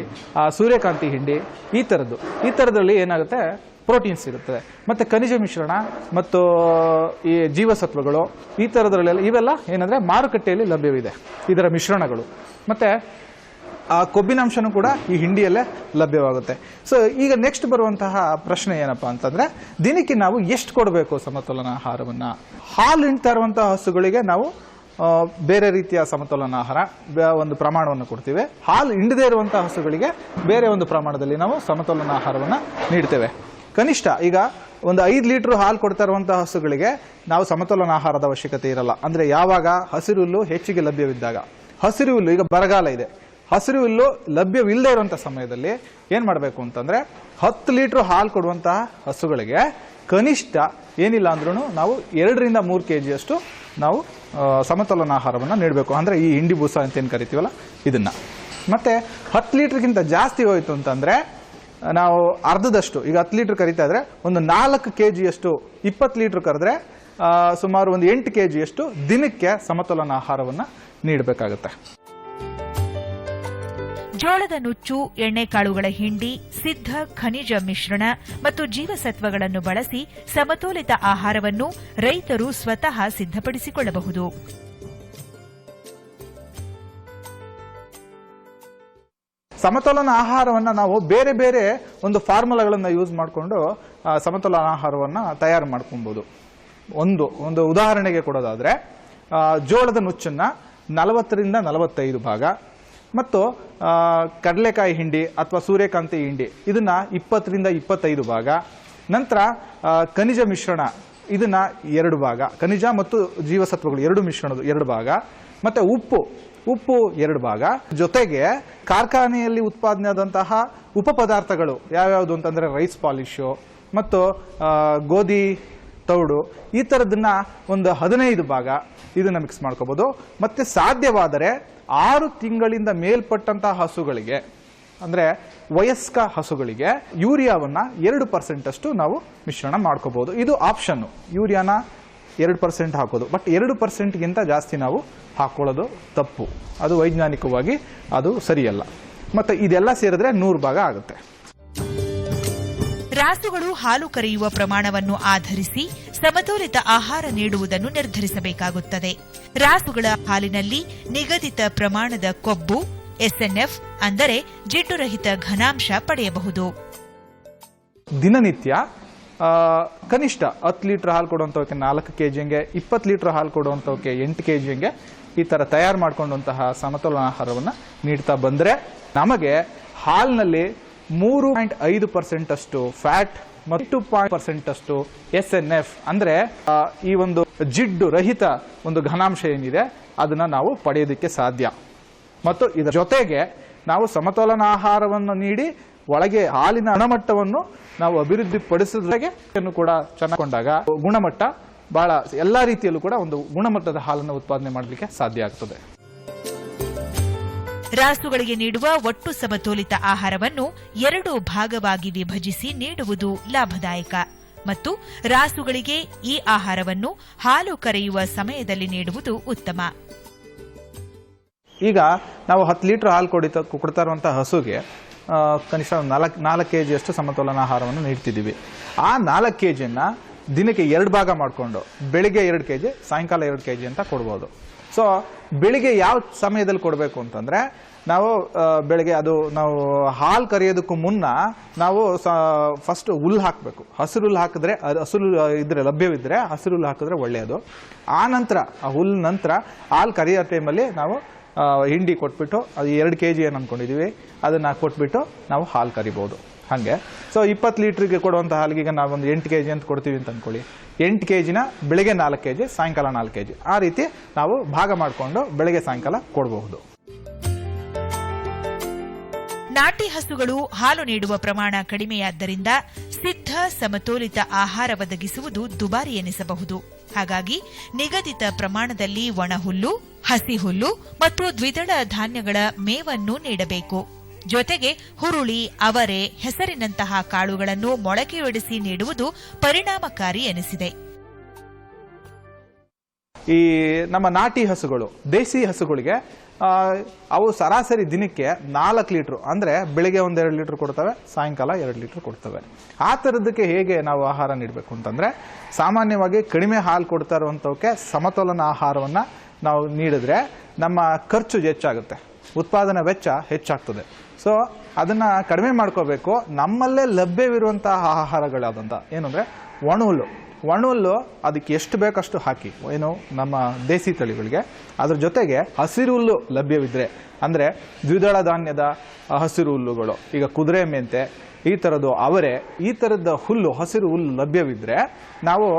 ಸೂರ್ಯಕಾಂತಿ ಹಿಂಡಿ, ಈ ಥರದ್ರಲ್ಲಿ ಏನಾಗುತ್ತೆ ಪ್ರೋಟೀನ್ಸ್ ಇರುತ್ತದೆ. ಮತ್ತು ಖನಿಜ ಮಿಶ್ರಣ ಮತ್ತು ಈ ಜೀವಸತ್ವಗಳು ಈ ಥರದ್ರಲ್ಲೆಲ್ಲ ಇವೆಲ್ಲ ಏನಂದರೆ ಮಾರುಕಟ್ಟೆಯಲ್ಲಿ ಲಭ್ಯವಿದೆ ಇದರ ಮಿಶ್ರಣಗಳು. ಮತ್ತು ಆ ಕೊಬ್ಬಿನಾಂಶನೂ ಕೂಡ ಈ ಹಿಂಡಿಯಲ್ಲೇ ಲಭ್ಯವಾಗುತ್ತೆ. ಸೊ ಈಗ ನೆಕ್ಸ್ಟ್ ಬರುವಂತಹ ಪ್ರಶ್ನೆ ಏನಪ್ಪಾ ಅಂತಂದರೆ, ದಿನಕ್ಕೆ ನಾವು ಎಷ್ಟು ಕೊಡಬೇಕು ಸಮತೋಲನ ಆಹಾರವನ್ನು? ಹಾಲು ಹಿಂಡ್ತಾ ಇರುವಂತಹ ಹಸುಗಳಿಗೆ ನಾವು ಬೇರೆ ರೀತಿಯ ಸಮತೋಲನ ಆಹಾರ ಒಂದು ಪ್ರಮಾಣವನ್ನು ಕೊಡ್ತೀವಿ. ಹಾಲು ಹಿಂಡದೇ ಇರುವಂತಹ ಹಸುಗಳಿಗೆ ಬೇರೆ ಒಂದು ಪ್ರಮಾಣದಲ್ಲಿ ನಾವು ಸಮತೋಲನ ಆಹಾರವನ್ನು ನೀಡ್ತೇವೆ. ಕನಿಷ್ಠ ಈಗ ಒಂದು 5 ಲೀಟರ್ ಹಾಲು ಕೊಡ್ತಾ ಇರುವಂತಹ ಹಸುಗಳಿಗೆ ನಾವು ಸಮತೋಲನ ಆಹಾರದ ಅವಶ್ಯಕತೆ ಇರಲ್ಲ. ಅಂದರೆ ಯಾವಾಗ ಹಸಿರು ಹುಲ್ಲು ಹೆಚ್ಚಿಗೆ ಲಭ್ಯವಿದ್ದಾಗ. ಹಸಿರು ಹುಲ್ಲು ಈಗ ಬರಗಾಲ ಇದೆ, ಹಸಿರು ಹುಲ್ಲು ಲಭ್ಯವಿಲ್ಲದೆ ಇರುವಂಥ ಸಮಯದಲ್ಲಿ ಏನು ಮಾಡಬೇಕು ಅಂತಂದರೆ 10 ಲೀಟರ್ ಹಾಲು ಕೊಡುವಂತಹ ಹಸುಗಳಿಗೆ ಕನಿಷ್ಠ ಏನಿಲ್ಲ ಅಂದ್ರೂ ನಾವು 2 ರಿಂದ 3 kg ನಾವು ಸಮತೋಲನ ಆಹಾರವನ್ನು ನೀಡಬೇಕು. ಅಂದರೆ ಈ ಹಿಂಡಿ ಬೂಸ ಅಂತ ಏನು ಕರಿತೀವಲ್ಲ ಇದನ್ನು. ಮತ್ತು 10 ಲೀಟರ್ಗಿಂತ ಜಾಸ್ತಿ ಹೋಯಿತು ಅಂತಂದರೆ ನಾವು ಅರ್ಧದಷ್ಟು, ಈಗ 10 ಲೀಟರ್ ಕರಿತಾ ಇದ್ರೆ ಒಂದು 4 kg 20 ಲೀಟರ್ ಕರೆದ್ರೆ ಸುಮಾರು ಒಂದು 8 kg ದಿನಕ್ಕೆ ಸಮತೋಲನ ಆಹಾರವನ್ನು ನೀಡಬೇಕಾಗುತ್ತೆ. ಜೋಳದ ನುಚ್ಚು, ಎಣ್ಣೆಕಾಳುಗಳ ಹಿಂಡಿ, ಸಿದ್ಧ ಖನಿಜ ಮಿಶ್ರಣ ಮತ್ತು ಜೀವಸತ್ವಗಳನ್ನು ಬಳಸಿ ಸಮತೋಲಿತ ಆಹಾರವನ್ನು ರೈತರು ಸ್ವತಃ ಸಿದ್ಧಪಡಿಸಿಕೊಳ್ಳಬಹುದು. ಸಮತೋಲನ ಆಹಾರವನ್ನು ನಾವು ಬೇರೆ ಬೇರೆ ಒಂದು ಫಾರ್ಮುಲಾಗಳನ್ನು ಯೂಸ್ ಮಾಡಿಕೊಂಡು ಸಮತೋಲನ ಆಹಾರವನ್ನು ತಯಾರು ಮಾಡ್ಕೊಬೋದು. ಒಂದು ಉದಾಹರಣೆಗೆ ಕೊಡೋದಾದರೆ, ಜೋಳದ ನುಚ್ಚನ್ನು 40 ರಿಂದ 45 ಭಾಗ ಮತ್ತು ಕಡಲೆಕಾಯಿ ಹಿಂಡಿ ಅಥವಾ ಸೂರ್ಯಕಾಂತಿ ಹಿಂಡಿ ಇದನ್ನು 20 ರಿಂದ 25 ಭಾಗ, ನಂತರ ಖನಿಜ ಮಿಶ್ರಣ ಇದನ್ನು 2 ಭಾಗ, ಖನಿಜ ಮತ್ತು ಜೀವಸತ್ವಗಳು 2 ಮಿಶ್ರಣದ 2 ಭಾಗ, ಮತ್ತು ಉಪ್ಪು 2 ಭಾಗ, ಜೊತೆಗೆ ಕಾರ್ಖಾನೆಯಲ್ಲಿ ಉತ್ಪಾದನೆ ಆದಂತಹ ಉಪ ಪದಾರ್ಥಗಳು ಯಾವ್ಯಾವುದು ಅಂತಂದರೆ ರೈಸ್ ಪಾಲಿಶು ಮತ್ತು ಗೋಧಿ ತೌಡು ಈ ಥರದನ್ನ ಒಂದು 15 ಭಾಗ ಇದನ್ನು ಮಿಕ್ಸ್ ಮಾಡ್ಕೋಬೋದು. ಮತ್ತು ಸಾಧ್ಯವಾದರೆ 6 ತಿಂಗಳಿಂದ ಮೇಲ್ಪಟ್ಟಂತಹ ಹಸುಗಳಿಗೆ, ಅಂದರೆ ವಯಸ್ಕ ಹಸುಗಳಿಗೆ ಯೂರಿಯಾವನ್ನು 2% ನಾವು ಮಿಶ್ರಣ ಮಾಡ್ಕೋಬೋದು. ಇದು ಆಪ್ಷನ್ನು. ಯೂರಿಯಾನ 2% ಹಾಕೋದು, ಬಟ್ 2%ಗಿಂತ ಜಾಸ್ತಿ ನಾವು ಹಾಕೊಳ್ಳೋದು ತಪ್ಪು. ಅದು ವೈಜ್ಞಾನಿಕವಾಗಿ ಅದು ಸರಿಯಲ್ಲ. ಮತ್ತು ಇದೆಲ್ಲ ಸೇರಿದ್ರೆ 100 ಭಾಗ ಆಗುತ್ತೆ. ರಾಸುಗಳು ಹಾಲು ಕರೆಯುವ ಪ್ರಮಾಣವನ್ನು ಆಧರಿಸಿ ಸಮತೋಲಿತ ಆಹಾರ ನೀಡುವುದನ್ನು ನಿರ್ಧರಿಸಬೇಕಾಗುತ್ತದೆ. ರಾಸುಗಳ ಹಾಲಿನಲ್ಲಿ ನಿಗದಿತ ಪ್ರಮಾಣದ ಕೊಬ್ಬು, ಎಸ್ಎನ್ಎಫ್ ಅಂದರೆ ಜಿಡ್ಡುರಹಿತ ಘನಾಂಶ ಪಡೆಯಬಹುದು. ದಿನನಿತ್ಯ ಕನಿಷ್ಠ 10 ಲೀಟರ್ ಹಾಲು ಕೊಡುವಂಥವಕ್ಕೆ 4 kg, 20 ಲೀಟರ್ ಹಾಲು ಕೊಡುವಂಥವಕ್ಕೆ 8 kg ಈ ಥರ ತಯಾರು ಮಾಡಿಕೊಂಡಂತಹ ಸಮತೋಲನ ಆಹಾರವನ್ನು ನೀಡ್ತಾ ಬಂದರೆ ನಮಗೆ ಹಾಲಿನಲ್ಲಿ 3.5% ಫ್ಯಾಟ್ ಮತ್ತು 2% SNF ಅಂದರೆ ಈ ಒಂದು ಜಿಡ್ಡು ರಹಿತ ಒಂದು ಘನಾಂಶ ಏನಿದೆ ಅದನ್ನು ನಾವು ಪಡೆಯೋದಕ್ಕೆ ಸಾಧ್ಯ. ಮತ್ತು ಇದರ ಜೊತೆಗೆ ನಾವು ಸಮತೋಲನ ಆಹಾರವನ್ನು ನೀಡಿ ಒಳಗೆ ಹಾಲಿನ ಗುಣಮಟ್ಟವನ್ನು ನಾವು ಅಭಿವೃದ್ಧಿ ಪಡಿಸಿದ್ರೆ ಕೂಡ ಚೆನ್ನಾಗೊಂಡಾಗ ಗುಣಮಟ್ಟ ಬಹಳ ಎಲ್ಲ ರೀತಿಯಲ್ಲೂ ಕೂಡ ಒಂದು ಗುಣಮಟ್ಟದ ಹಾಲನ್ನು ಉತ್ಪಾದನೆ ಮಾಡಲಿಕ್ಕೆ ಸಾಧ್ಯ ಆಗ್ತದೆ. ರಾಸುಗಳಿಗೆ ನೀಡುವ ಒಟ್ಟು ಸಮತೋಲಿತ ಆಹಾರವನ್ನು 2 ಭಾಗವಾಗಿ ವಿಭಜಿಸಿ ನೀಡುವುದು ಲಾಭದಾಯಕ ಮತ್ತು ರಾಸುಗಳಿಗೆ ಈ ಆಹಾರವನ್ನು ಹಾಲು ಕರೆಯುವ ಸಮಯದಲ್ಲಿ ನೀಡುವುದು ಉತ್ತಮ. ಈಗ ನಾವು 10 ಲೀಟರ್ ಹಾಲು ಕೊಡ್ತಾ ಇರುವಂತಹ ಹಸುಗೆ ಕನಿಷ್ಠ 4 kg ಸಮತೋಲನ ಆಹಾರವನ್ನು ನೀಡ್ತಿದ್ದೀವಿ. ಆ 4 kgಯನ್ನು ದಿನಕ್ಕೆ 2 ಭಾಗ ಮಾಡಿಕೊಂಡು ಬೆಳಿಗ್ಗೆ 2 kg, ಸಾಯಂಕಾಲ 2 kg ಅಂತ ಕೊಡ್ಬೋದು. ಸೊ ಬೆಳಿಗ್ಗೆ ಯಾವ ಸಮಯದಲ್ಲಿ ಕೊಡಬೇಕು ಅಂತಂದರೆ, ನಾವು ಬೆಳಗ್ಗೆ ನಾವು ಹಾಲು ಕರೆಯೋದಕ್ಕೂ ಮುನ್ನ ನಾವು ಫಸ್ಟ್ ಹುಲ್ಲು ಹಾಕಬೇಕು. ಹಸಿರು ಹುಲ್ಲು ಹಾಕಿದ್ರೆ, ಹಸಿರು ಇದ್ರೆ ಲಭ್ಯವಿದ್ದರೆ ಹಸಿರು ಹುಲ್ಲು ಹಾಕಿದ್ರೆ ಒಳ್ಳೆಯದು. ಆ ನಂತರ ಆ ಹುಲ್ಲು ನಂತರ ಹಾಲು ಕರೆಯೋ ಟೈಮಲ್ಲಿ ನಾವು ಹಿಂಡಿ ಕೊಟ್ಬಿಟ್ಟು, ಅದು 2 kg ಏನು ಅಂದ್ಕೊಂಡಿದ್ದೀವಿ ಅದನ್ನು ಕೊಟ್ಬಿಟ್ಟು ನಾವು ಹಾಲು ಕರಿಬೋದು. ಹಾಗೆ ಸೊ 20 ಲೀಟ್ರಿಗೆ ಕೊಡುವಂಥ ಹಾಲಿಗೆ ನಾವೊಂದು 8 kg ಅಂತ ಕೊಡ್ತೀವಿ ಅಂತ ಅಂದ್ಕೊಳ್ಳಿ. 8 kgನ ಬೆಳಗ್ಗೆ 4 kg, ಸಾಯಂಕಾಲ 4 kg ಆ ರೀತಿ ನಾವು ಭಾಗ ಮಾಡಿಕೊಂಡು ಬೆಳಗ್ಗೆ ಸಾಯಂಕಾಲ ಕೊಡಬಹುದು. ನಾಟಿ ಹಸುಗಳು ಹಾಲು ನೀಡುವ ಪ್ರಮಾಣ ಕಡಿಮೆಯಾದ್ದರಿಂದ ಸಿದ್ಧ ಸಮತೋಲಿತ ಆಹಾರ ಒದಗಿಸುವುದು ದುಬಾರಿ ಎನಿಸಬಹುದು. ಹಾಗಾಗಿ ನಿಗದಿತ ಪ್ರಮಾಣದಲ್ಲಿ ಒಣಹುಲ್ಲು, ಹಸಿ ಹುಲ್ಲು ಮತ್ತು ದ್ವಿದಳ ಧಾನ್ಯಗಳ ಮೇವನ್ನು ನೀಡಬೇಕು. ಜೊತೆಗೆ ಹುರುಳಿ, ಅವರೆ, ಹೆಸರಿನಂತಹ ಕಾಳುಗಳನ್ನು ಮೊಳಕೆಯೊಡಿಸಿ ನೀಡುವುದು ಪರಿಣಾಮಕಾರಿ ಎನಿಸಿದೆ. ಈ ನಮ್ಮ ನಾಟಿ ಹಸುಗಳು, ದೇಸಿ ಹಸುಗಳಿಗೆ ಅವು ಸರಾಸರಿ ದಿನಕ್ಕೆ 4 ಲೀಟ್ರು, ಅಂದರೆ ಬೆಳಿಗ್ಗೆ 1-2 ಲೀಟ್ರ್ ಕೊಡ್ತವೆ, ಸಾಯಂಕಾಲ 2 ಲೀಟ್ರ್ ಕೊಡ್ತವೆ. ಆ ಥರದಕ್ಕೆ ಹೇಗೆ ನಾವು ಆಹಾರ ನೀಡಬೇಕು ಅಂತಂದರೆ, ಸಾಮಾನ್ಯವಾಗಿ ಕಡಿಮೆ ಹಾಲು ಕೊಡ್ತಾ ಇರುವಂಥವಕ್ಕೆ ಸಮತೋಲನ ಆಹಾರವನ್ನು ನಾವು ನೀಡಿದ್ರೆ ನಮ್ಮ ಖರ್ಚು ಹೆಚ್ಚಾಗುತ್ತೆ, ಉತ್ಪಾದನಾ ವೆಚ್ಚ ಹೆಚ್ಚಾಗ್ತದೆ. ಸೊ ಅದನ್ನು ಕಡಿಮೆ ಮಾಡ್ಕೋಬೇಕು. ನಮ್ಮಲ್ಲೇ ಲಭ್ಯವಿರುವಂತಹ ಆಹಾರಗಳಾದಂಥ ಏನು ಅಂದರೆ ಒಣಹುಲ್ಲು ಅದಕ್ಕೆ ಎಷ್ಟು ಬೇಕಷ್ಟು ಹಾಕಿ, ಏನು ನಮ್ಮ ದೇಸಿ ತಳಿಗಳಿಗೆ. ಅದ್ರ ಜೊತೆಗೆ ಹಸಿರು ಹುಲ್ಲು ಲಭ್ಯವಿದ್ದರೆ, ಅಂದರೆ ದ್ವಿದಳ ಧಾನ್ಯದ ಹಸಿರು ಹುಲ್ಲುಗಳು, ಈಗ ಕುದುರೆ ಮೆಂತೆ ಈ ಥರದ್ದು, ಅವರೆ, ಈ ಥರದ ಹುಲ್ಲು, ಹಸಿರು ಹುಲ್ಲು ಲಭ್ಯವಿದ್ದರೆ ನಾವು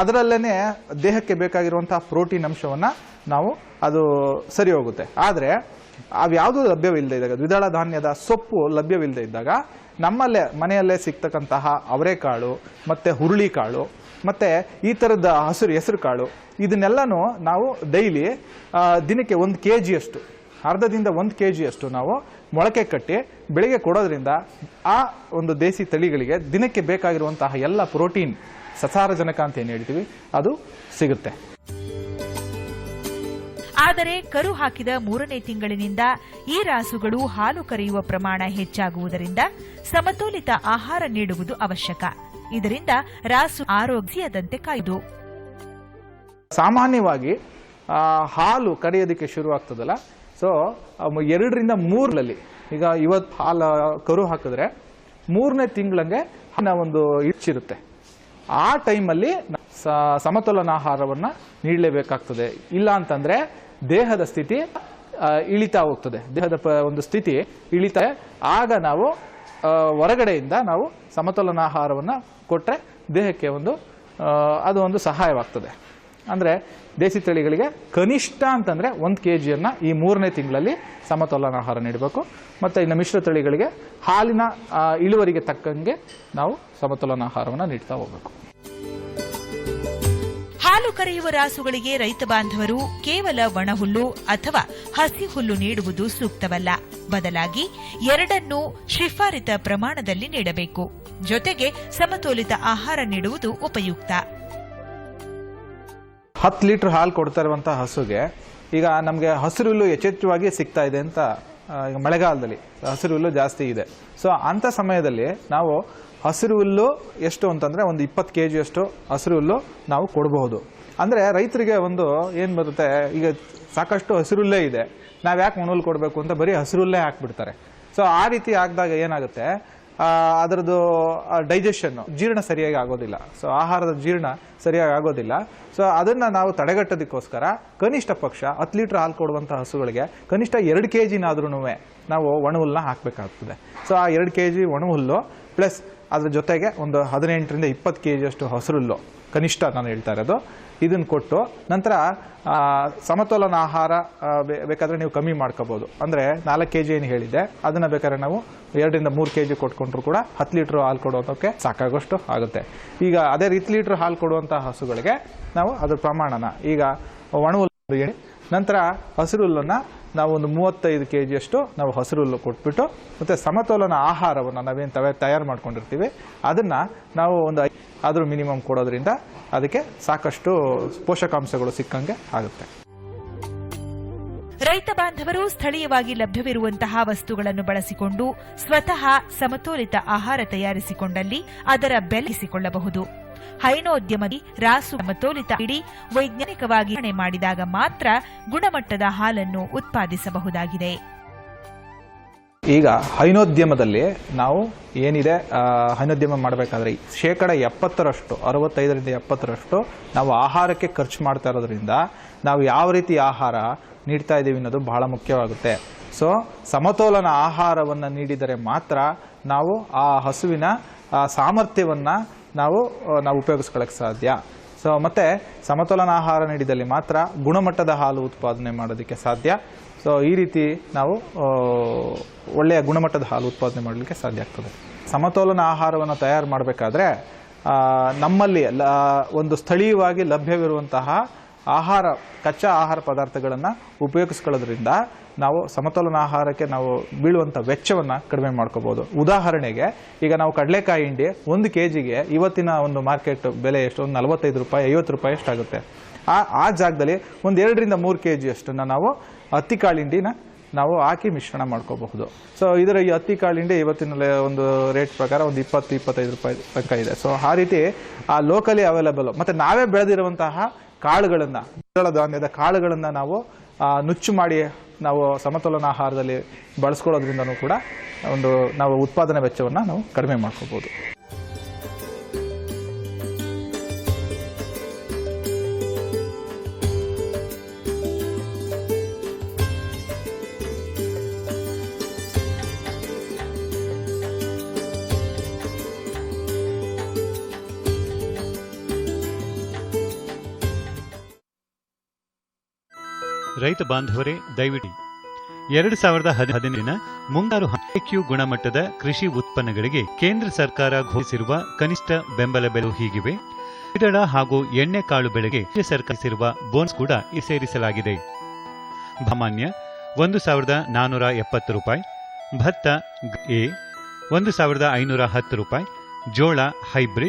ಅದರಲ್ಲೇ ದೇಹಕ್ಕೆ ಬೇಕಾಗಿರುವಂಥ ಪ್ರೋಟೀನ್ ಅಂಶವನ್ನು ನಾವು ಅದು ಸರಿ ಹೋಗುತ್ತೆ. ಆದರೆ ಅವ್ಯಾವುದೂ ಲಭ್ಯವಿಲ್ಲದೆ ಇದ್ದಾಗ, ದ್ವಿದಳ ಧಾನ್ಯದ ಸೊಪ್ಪು ಲಭ್ಯವಿಲ್ಲದೆ ಇದ್ದಾಗ ನಮ್ಮಲ್ಲೇ ಮನೆಯಲ್ಲೇ ಸಿಗ್ತಕ್ಕಂತಹ ಅವರೆಕಾಳು ಮತ್ತು ಹುರುಳಿಕಾಳು ಮತ್ತು ಈ ಥರದ ಹೆಸರು ಕಾಳು, ಇದನ್ನೆಲ್ಲನೂ ನಾವು ಡೈಲಿ ದಿನಕ್ಕೆ 1 kg, ಅರ್ಧದಿಂದ 1 kg ನಾವು ಮೊಳಕೆ ಕಟ್ಟಿ ಬೆಳಿಗ್ಗೆ ಕೊಡೋದ್ರಿಂದ ಆ ಒಂದು ದೇಸಿ ತಳಿಗಳಿಗೆ ದಿನಕ್ಕೆ ಬೇಕಾಗಿರುವಂತಹ ಎಲ್ಲ ಪ್ರೋಟೀನ್, ಸಸಾರಜನಕ ಅಂತ ಏನು ಹೇಳ್ತೀವಿ, ಅದು ಸಿಗುತ್ತೆ. ಆದರೆ ಕರು ಹಾಕಿದ 3ನೇ ತಿಂಗಳಿನಿಂದ ಈ ರಾಸುಗಳು ಹಾಲು ಕರೆಯುವ ಪ್ರಮಾಣ ಹೆಚ್ಚಾಗುವುದರಿಂದ ಸಮತೋಲಿತ ಆಹಾರ ನೀಡುವುದು ಅವಶ್ಯಕ. ಇದರಿಂದ ರಾಸು ಆರೋಗ್ಯದಂತೆ ಕಾಯ್ದು. ಸಾಮಾನ್ಯವಾಗಿ ಹಾಲು ಕರೆಯೋದಕ್ಕೆ ಶುರುವಾಗ್ತದಲ್ಲ, ಸೊ 2ರಿಂದ 3 ಈಗ ಇವತ್ತು ಹಾಲು ಕರು ಹಾಕಿದ್ರೆ 3ನೇ ತಿಂಗಳಂಗೆ ಒಂದು ಇಚ್ಚಿರುತ್ತೆ. ಆ ಟೈಮಲ್ಲಿ ಸಮತೋಲನ ಆಹಾರವನ್ನು ನೀಡಲೇಬೇಕಾಗ್ತದೆ. ಇಲ್ಲ ಅಂತಂದರೆ ದೇಹದ ಸ್ಥಿತಿ ಇಳಿತಾ ಹೋಗ್ತದೆ, ದೇಹದ ಒಂದು ಸ್ಥಿತಿ ಇಳಿತಾ, ಆಗ ನಾವು ಹೊರಗಡೆಯಿಂದ ನಾವು ಸಮತೋಲನ ಆಹಾರವನ್ನು ಕೊಟ್ಟರೆ ದೇಹಕ್ಕೆ ಅದು ಒಂದು ಸಹಾಯವಾಗ್ತದೆ. ಅಂದರೆ ದೇಸಿ ತಳಿಗಳಿಗೆ ಕನಿಷ್ಠ ಅಂತಂದರೆ 1 kg ಈ 3ನೇ ತಿಂಗಳಲ್ಲಿ ಸಮತೋಲನ ಆಹಾರ ನೀಡಬೇಕು. ಮತ್ತು ಇನ್ನು ಮಿಶ್ರ ತಳಿಗಳಿಗೆ ಹಾಲಿನ ಇಳುವರಿಗೆ ತಕ್ಕಂಗೆ ನಾವು ಸಮತೋಲನ ಆಹಾರವನ್ನು ನೀಡ್ತಾ ಹೋಗಬೇಕು. ಹಾಲು ಕರೆಯುವ ರಾಸುಗಳಿಗೆ ರೈತ ಬಾಂಧವರು ಕೇವಲ ಒಣಹುಲ್ಲು ಅಥವಾ ಹಸಿ ಹುಲ್ಲು ನೀಡುವುದು ಸೂಕ್ತವಲ್ಲ. ಬದಲಾಗಿ ಎರಡನ್ನೂ ಶಿಫಾರಿತ ಪ್ರಮಾಣದಲ್ಲಿ ನೀಡಬೇಕು. ಜೊತೆಗೆ ಸಮತೋಲಿತ ಆಹಾರ ನೀಡುವುದು ಉಪಯುಕ್ತ. 10 ಲೀಟರ್ ಹಾಲು ಕೊಡ್ತಾ ಇರುವಂತಹ ಹಸುಗೆ ಈಗ ನಮಗೆ ಹಸಿರು ಹುಲ್ಲು ಯಥೇಚ್ಛವಾಗಿ ಸಿಗ್ತಾ ಇದೆ ಅಂತ, ಈಗ ಮಳೆಗಾಲದಲ್ಲಿ ಹಸಿರು ಹುಲ್ಲು ಜಾಸ್ತಿ ಇದೆ. ಸೊ ಅಂಥ ಸಮಯದಲ್ಲಿ ನಾವು ಹಸಿರು ಹುಲ್ಲು ಎಷ್ಟು ಅಂತಂದರೆ 20 kg ಅಷ್ಟು ಹಸಿರು ಹುಲ್ಲು ನಾವು ಕೊಡಬಹುದು. ಅಂದರೆ ರೈತರಿಗೆ ಏನು ಬರುತ್ತೆ, ಈಗ ಸಾಕಷ್ಟು ಹಸಿರು ಹುಲ್ಲೇ ಇದೆ, ನಾವು ಯಾಕೆ ಒಣಹುಲ್ಲು ಕೊಡಬೇಕು ಅಂತ ಬರೀ ಹಸಿರು ಹುಲ್ಲೇ ಹಾಕ್ಬಿಡ್ತಾರೆ. ಸೊ ಆ ರೀತಿ ಆಗಿದಾಗ ಏನಾಗುತ್ತೆ, ಅದರದ್ದು ಡೈಜೆಷನ್ನು, ಜೀರ್ಣ ಸರಿಯಾಗಿ ಆಗೋದಿಲ್ಲ. ಸೊ ಆಹಾರದ ಜೀರ್ಣ ಸರಿಯಾಗಿ ಆಗೋದಿಲ್ಲ. ಸೊ ಅದನ್ನು ನಾವು ತಡೆಗಟ್ಟೋದಕ್ಕೋಸ್ಕರ ಕನಿಷ್ಠ ಪಕ್ಷ 10 ಲೀಟರ್ ಹಾಲು ಕೊಡುವಂಥ ಹಸುಗಳಿಗೆ ಕನಿಷ್ಠ 2 kg ನಾವು ಒಣಹುಲ್ಲನ್ನ ಹಾಕಬೇಕಾಗ್ತದೆ. ಸೊ ಆ 2 kg ಒಣಹುಲ್ಲು ಪ್ಲಸ್ ಅದ್ರ ಜೊತೆಗೆ 18ರಿಂದ 20 kg ಅಷ್ಟು ಹಸಿರುಲ್ಲು ಕನಿಷ್ಠ ನಾನು ಹೇಳ್ತಾ ಇರೋದು, ಇದನ್ನು ಕೊಟ್ಟು ನಂತರ ಸಮತೋಲನ ಆಹಾರ ಬೇಕಾದರೆ ನೀವು ಕಮ್ಮಿ ಮಾಡ್ಕೋಬೋದು. ಅಂದರೆ 4 kg ಏನು ಹೇಳಿದ್ದೆ ಅದನ್ನು ಬೇಕಾದ್ರೆ ನಾವು 2ರಿಂದ 3 kg ಕೊಟ್ಕೊಂಡ್ರು ಕೂಡ 10 ಲೀಟ್ರ್ ಹಾಲು ಕೊಡೋದಕ್ಕೆ ಸಾಕಾಗೋಷ್ಟು ಆಗುತ್ತೆ. ಈಗ ಅದೇ 10 ಲೀಟ್ರ್ ಹಾಲು ಕೊಡುವಂಥ ಹಸುಗಳಿಗೆ ನಾವು ಅದ್ರ ಪ್ರಮಾಣನ ಈಗ ಒಣಹುಲ್ಲು ನಂತರ ಹಸಿರು ಹುಲ್ಲನ್ನು ನಾವು 35 kg ಅಷ್ಟು ನಾವು ಹಸಿರು ಹುಲ್ಲು ಕೊಟ್ಬಿಟ್ಟು, ಮತ್ತು ಸಮತೋಲನ ಆಹಾರವನ್ನು ನಾವೇನು ತಯಾರು ಮಾಡ್ಕೊಂಡಿರ್ತೀವಿ ಅದನ್ನು ನಾವು ಆದರೂ ಮಿನಿಮಮ್ ಕೊಡೋದ್ರಿಂದ ಅದಕ್ಕೆ ಸಾಕಷ್ಟು ಪೋಷಕಾಂಶಗಳು ಸಿಕ್ಕಂಗೆ ಆಗುತ್ತೆ. ರೈತ ಬಾಂಧವರು ಸ್ಥಳೀಯವಾಗಿ ಲಭ್ಯವಿರುವಂತಹ ವಸ್ತುಗಳನ್ನು ಬಳಸಿಕೊಂಡು ಸ್ವತಃ ಸಮತೋಲಿತ ಆಹಾರ ತಯಾರಿಸಿಕೊಂಡಲ್ಲಿ ಅದರ ಬೆಲೆಸಿಕೊಳ್ಳಬಹುದು. ಹೈನೋದ್ಯಮದಿ ರಾಸು ಸಮತೋಲಿತ ಇಡೀ ವೈಜ್ಞಾನಿಕವಾಗಿ ಮಾಡಿದಾಗ ಮಾತ್ರ ಗುಣಮಟ್ಟದ ಹಾಲನ್ನು ಉತ್ಪಾದಿಸಬಹುದಾಗಿದೆ. ಈಗ ಹೈನೋದ್ಯಮದಲ್ಲಿ ನಾವು ಏನಿದೆ, ಹೈನೋದ್ಯಮ ಮಾಡಬೇಕಾದ್ರೆ 70%, 65ರಿಂದ 70% ನಾವು ಆಹಾರಕ್ಕೆ ಖರ್ಚು ಮಾಡ್ತಾ ಇರೋದ್ರಿಂದ ನಾವು ಯಾವ ರೀತಿ ಆಹಾರ ನೀಡ್ತಾ ಇದ್ದೀವಿ ಅನ್ನೋದು ಬಹಳ ಮುಖ್ಯವಾಗುತ್ತೆ. ಸೊ ಸಮತೋಲನ ಆಹಾರವನ್ನು ನೀಡಿದರೆ ಮಾತ್ರ ನಾವು ಆ ಹಸುವಿನ ಸಾಮರ್ಥ್ಯವನ್ನು ನಾವು ಉಪಯೋಗಿಸ್ಕೊಳ್ಳೋಕ್ಕೆ ಸಾಧ್ಯ. ಸೊ ಮತ್ತು ಸಮತೋಲನ ಆಹಾರ ನೀಡಿದಲ್ಲಿ ಮಾತ್ರ ಗುಣಮಟ್ಟದ ಹಾಲು ಉತ್ಪಾದನೆ ಮಾಡೋದಕ್ಕೆ ಸಾಧ್ಯ. ಸೊ ಈ ರೀತಿ ನಾವು ಒಳ್ಳೆಯ ಗುಣಮಟ್ಟದ ಹಾಲು ಉತ್ಪಾದನೆ ಮಾಡಲಿಕ್ಕೆ ಸಾಧ್ಯ ಆಗ್ತದೆ. ಸಮತೋಲನ ಆಹಾರವನ್ನು ತಯಾರು ಮಾಡಬೇಕಾದ್ರೆ ನಮ್ಮಲ್ಲಿ ಒಂದು ಸ್ಥಳೀಯವಾಗಿ ಲಭ್ಯವಿರುವಂತಹ ಕಚ್ಚಾ ಆಹಾರ ಪದಾರ್ಥಗಳನ್ನು ಉಪಯೋಗಿಸ್ಕೊಳ್ಳೋದ್ರಿಂದ ನಾವು ಸಮತೋಲನ ಆಹಾರಕ್ಕೆ ನಾವು ಬೀಳುವಂಥ ವೆಚ್ಚವನ್ನು ಕಡಿಮೆ ಮಾಡ್ಕೋಬೋದು. ಉದಾಹರಣೆಗೆ ಈಗ ನಾವು ಕಡಲೆಕಾಯಿ ಹಿಂಡಿ 1 kgಗೆ ಇವತ್ತಿನ ಒಂದು ಮಾರ್ಕೆಟ್ ಬೆಲೆ ಎಷ್ಟು, ಒಂದು 45 ರೂಪಾಯಿ 50 ರೂಪಾಯಿ ಎಷ್ಟಾಗುತ್ತೆ. ಆ ಜಾಗದಲ್ಲಿ ಒಂದು 2-3 kg ಅಷ್ಟನ್ನು ನಾವು ಹತ್ತಿ ಕಾಳಿಂಡಿನ ನಾವು ಹಾಕಿ ಮಿಶ್ರಣ ಮಾಡ್ಕೋಬಹುದು. ಸೊ ಇದರ ಈ ಹತ್ತಿ ಕಾಳಿಂಡಿ ಇವತ್ತಿನ ಒಂದು ರೇಟ್ ಪ್ರಕಾರ ಒಂದು 20-25 ರೂಪಾಯಿ ತನಕ ಇದೆ. ಸೊ ಆ ರೀತಿ ಆ ಲೋಕಲಿ ಅವೈಲಬಲ್ ಮತ್ತು ನಾವೇ ಬೆಳೆದಿರುವಂತಹ ಕಾಳುಗಳನ್ನು, ದ್ವಿದಳ ಧಾನ್ಯದ ಕಾಳುಗಳನ್ನು ನಾವು ನುಚ್ಚು ಮಾಡಿ ನಾವು ಸಮತೋಲನ ಆಹಾರದಲ್ಲಿ ಬಳಸ್ಕೊಳ್ಳೋದ್ರಿಂದನೂ ಕೂಡ ನಾವು ಉತ್ಪಾದನಾ ವೆಚ್ಚವನ್ನು ನಾವು ಕಡಿಮೆ ಮಾಡ್ಕೋಬಹುದು. ರೈತ ಬಾಂಧವರೇ, ದಯವಿಟ್ಟು 2017 ಮುಂಗಾರು ಕ್ಯೂ ಗುಣಮಟ್ಟದ ಕೃಷಿ ಉತ್ಪನ್ನಗಳಿಗೆ ಕೇಂದ್ರ ಸರ್ಕಾರ ಘೋಷಿಸಿರುವ ಕನಿಷ್ಠ ಬೆಂಬಲ ಬೆಲೆ ಹೀಗಿವೆ. ದ್ವಿದಳ ಹಾಗೂ ಎಣ್ಣೆಕಾಳು ಬೆಳೆಗೆ ಸರ್ಕರಿಸಿರುವ ಬೋನಸ್ ಕೂಡ ಸೇರಿಸಲಾಗಿದೆ. ಸಾಮಾನ್ಯ 1470 ರೂಪಾಯಿ, ಭತ್ತ ಎ 1510 ರೂಪಾಯಿ, ಜೋಳ ಹೈಬ್ರಿಡ್